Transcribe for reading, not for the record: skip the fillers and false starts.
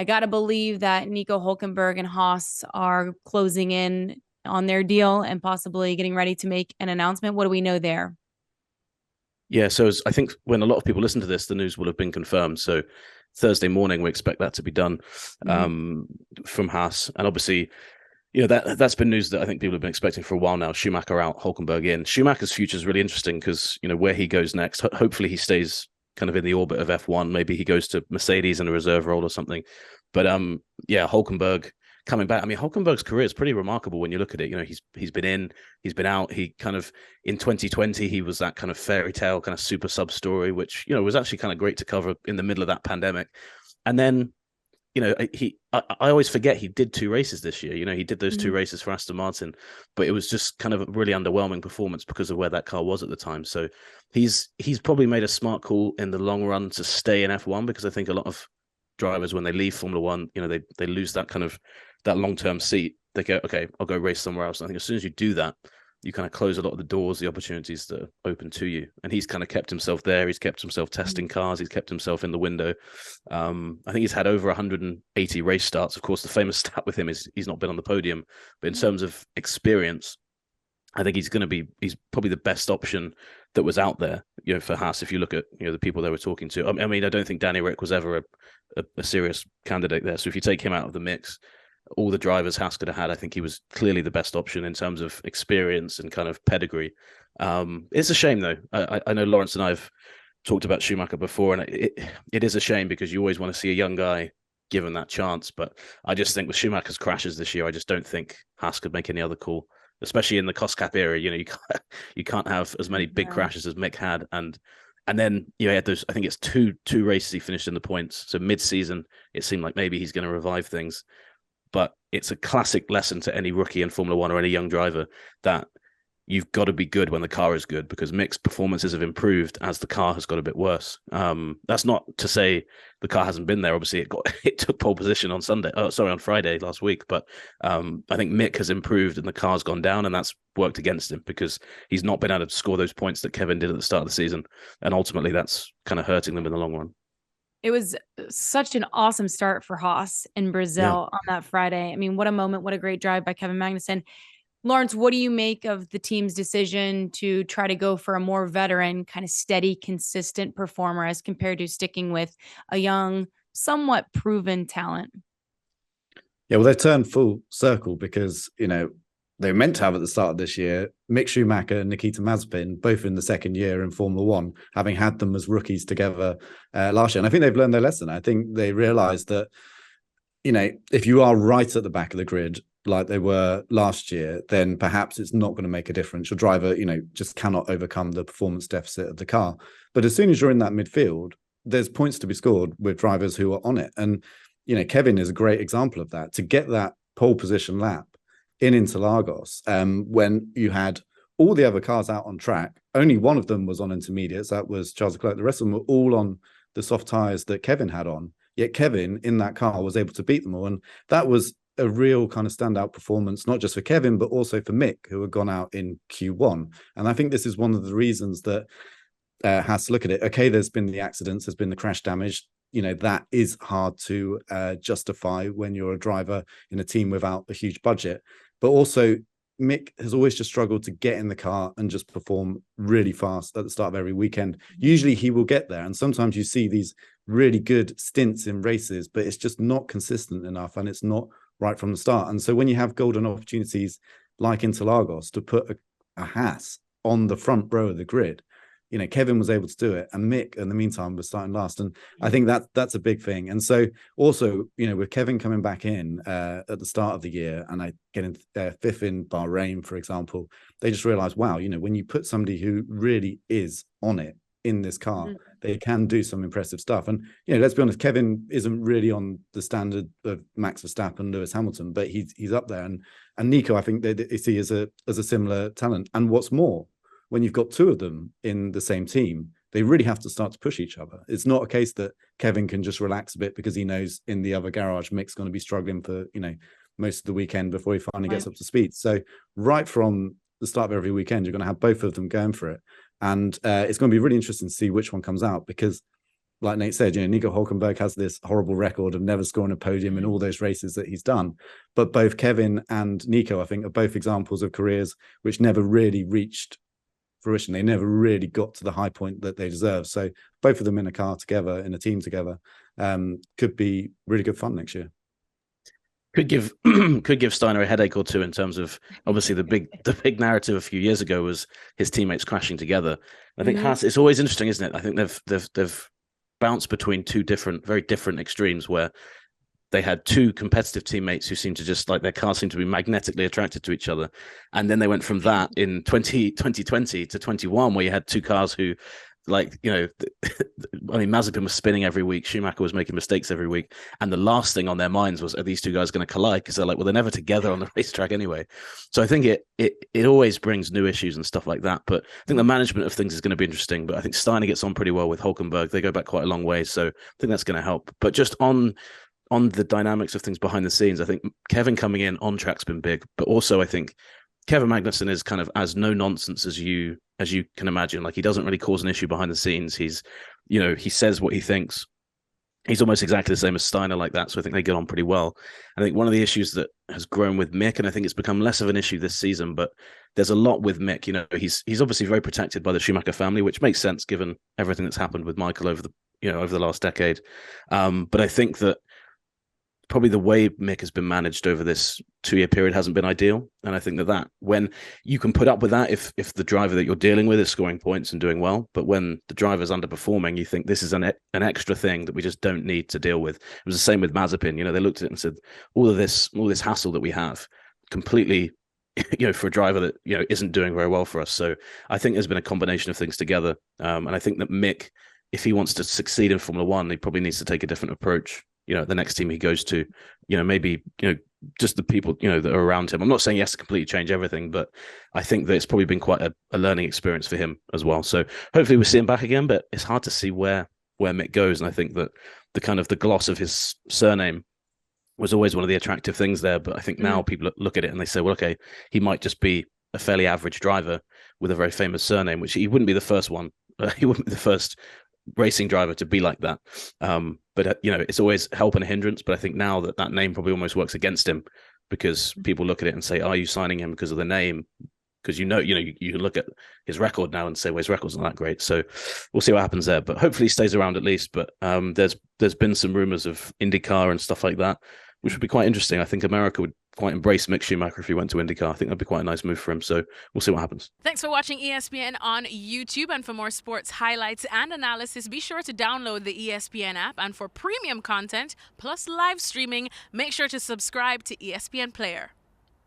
I got to believe that Nico Hulkenberg and Haas are closing in on their deal and possibly getting ready to make an announcement. What do we know there? Yeah, so I think when a lot of people listen to this, the news will have been confirmed. So Thursday morning, we expect that to be done Mhm. from Haas. And obviously, that's been news that I think people have been expecting for a while now. Schumacher out, Hulkenberg in. Schumacher's future is really interesting because, where he goes next, hopefully he stays kind of in the orbit of F1. Maybe he goes to Mercedes in a reserve role or something. But yeah, Hulkenberg coming back. I mean, Hulkenberg's career is pretty remarkable when you look at it. He's been in, he's been out. He kind of in 2020 he was that kind of fairy tale kind of super sub story, which was actually kind of great to cover in the middle of that pandemic. And then I always forget he did two races this year. He did those two Mhm. races for Aston Martin, but it was just kind of a really underwhelming performance because of where that car was at the time. So he's probably made a smart call in the long run to stay in F1 because I think a lot of drivers when they leave Formula One, they lose that kind of that long-term seat. They go, okay, I'll go race somewhere else. I think as soon as you do that, you kind of close a lot of the doors, the opportunities that are open to you. And he's kind of kept himself there. He's kept himself testing cars. He's kept himself in the window. I think he's had over 180 race starts. Of course, the famous stat with him is he's not been on the podium, but in terms of experience, I think he's probably the best option that was out there, for Haas. If you look at, the people they were talking to, I mean, I don't think Danny Rick was ever a serious candidate there. So if you take him out of the mix, all the drivers Haas could have had, I think he was clearly the best option in terms of experience and kind of pedigree. It's a shame though. I know Laurence and I've talked about Schumacher before, and it is a shame because you always want to see a young guy given that chance. But I just think with Schumacher's crashes this year, I just don't think Haas could make any other call, especially in the cost cap era. You can't have as many big No. crashes as Mick had, and then he had those. I think it's two races he finished in the points. So mid season, it seemed like maybe he's going to revive things. But it's a classic lesson to any rookie in Formula One or any young driver that you've got to be good when the car is good because Mick's performances have improved as the car has got a bit worse. That's not to say the car hasn't been there. Obviously, it took pole position on on Friday last week. But I think Mick has improved and the car's gone down, and that's worked against him because he's not been able to score those points that Kevin did at the start of the season, and ultimately that's kind of hurting them in the long run. It was such an awesome start for Haas in Yeah. Brazil on that Friday. I mean, what a moment, what a great drive by Kevin Magnussen. Laurence, what do you make of the team's decision to try to go for a more veteran, kind of steady, consistent performer as compared to sticking with a young, somewhat proven talent? Yeah, well, they've turned full circle because, they were meant to have at the start of this year Mick Schumacher and Nikita Mazepin, both in the second year in Formula One, having had them as rookies together last year. And I think they've learned their lesson. I think they realised that, if you are right at the back of the grid, like they were last year, then perhaps it's not going to make a difference. Your driver, just cannot overcome the performance deficit of the car. But as soon as you're in that midfield, there's points to be scored with drivers who are on it. And, Kevin is a great example of that. To get that pole position lap in Interlagos, when you had all the other cars out on track, only one of them was on intermediates. That was Charles Leclerc. The rest of them were all on the soft tyres that Kevin had on. Yet Kevin in that car was able to beat them all. And that was a real kind of standout performance, not just for Kevin, but also for Mick, who had gone out in Q1. And I think this is one of the reasons that has to look at it. Okay, there's been the accidents, there's been the crash damage. That is hard to justify when you're a driver in a team without a huge budget. But also, Mick has always just struggled to get in the car and just perform really fast at the start of every weekend. Usually he will get there. And sometimes you see these really good stints in races, but it's just not consistent enough and it's not right from the start. And so when you have golden opportunities like Interlagos to put a Haas on the front row of the grid, Kevin was able to do it, and Mick, in the meantime, was starting last. And I think that's a big thing. And so also, with Kevin coming back in at the start of the year, and getting fifth in Bahrain, for example, they just realized, wow, when you put somebody who really is on it in this car, they can do some impressive stuff. And let's be honest, Kevin isn't really on the standard of Max Verstappen, Lewis Hamilton, but he's up there. And Nico, I think they see as a similar talent. And what's more, when you've got two of them in the same team, they really have to start to push each other. It's not a case that Kevin can just relax a bit because he knows in the other garage Mick's going to be struggling for most of the weekend before he finally gets up to speed. So right from the start of every weekend, you're going to have both of them going for it, and it's going to be really interesting to see which one comes out, because like Nate said, Nico Hulkenberg has this horrible record of never scoring a podium in all those races that he's done. But both Kevin and Nico, I think, are both examples of careers which never really reached fruition. They never really got to the high point that they deserve. So both of them in a car together, in a team together, could be really good fun next year. Could give Steiner a headache or two in terms of, obviously the big narrative a few years ago was his teammates crashing together. I think Haas, it's always interesting, isn't it? I think they've bounced between two very different extremes, where they had two competitive teammates who seemed to just, like, their cars seemed to be magnetically attracted to each other. And then they went from that in 2020 to 21, where you had two cars who, like, I mean, Mazepin was spinning every week, Schumacher was making mistakes every week, and the last thing on their minds was, are these two guys going to collide? Because they're like, well, they're never together on the racetrack anyway. So I think it always brings new issues and stuff like that. But I think the management of things is going to be interesting. But I think Steiner gets on pretty well with Hulkenberg. They go back quite a long way, so I think that's going to help. But just on the dynamics of things behind the scenes, I think Kevin coming in on track's been big, but also I think Kevin Magnussen is kind of as no nonsense as you can imagine. Like, he doesn't really cause an issue behind the scenes. He's, he says what he thinks. He's almost exactly the same as Steiner like that. So I think they get on pretty well. I think one of the issues that has grown with Mick, and I think it's become less of an issue this season, but there's a lot with Mick. He's obviously very protected by the Schumacher family, which makes sense given everything that's happened with Michael over the last decade. But I think that probably the way Mick has been managed over this 2-year period hasn't been ideal. And I think that when you can put up with that, if the driver that you're dealing with is scoring points and doing well, but when the driver's underperforming, you think this is an extra thing that we just don't need to deal with. It was the same with Mazepin. They looked at it and said, all this hassle that we have completely, for a driver that, isn't doing very well for us. So I think there's been a combination of things together. And I think that Mick, if he wants to succeed in Formula One, he probably needs to take a different approach. The next team he goes to, maybe, just the people, that are around him. I'm not saying he has to completely change everything, but I think that it's probably been quite a learning experience for him as well. So hopefully we'll see him back again, but it's hard to see where Mick goes. And I think that the gloss of his surname was always one of the attractive things there. But I think now people look at it and they say, well, okay, he might just be a fairly average driver with a very famous surname, which he wouldn't be the first one. He wouldn't be the first racing driver to be like that. But it's always help and a hindrance. But I think now that name probably almost works against him, because people look at it and say, are you signing him because of the name? Because you can look at his record now and say, well, his record's not that great. So we'll see what happens there. But hopefully he stays around at least. But there's been some rumors of IndyCar and stuff like that, which would be quite interesting. I think America would quite embrace Mick Schumacher if he went to IndyCar. I think that'd be quite a nice move for him. So we'll see what happens. Thanks for watching ESPN on YouTube. And for more sports highlights and analysis, be sure to download the ESPN app. And for premium content plus live streaming, make sure to subscribe to ESPN Player.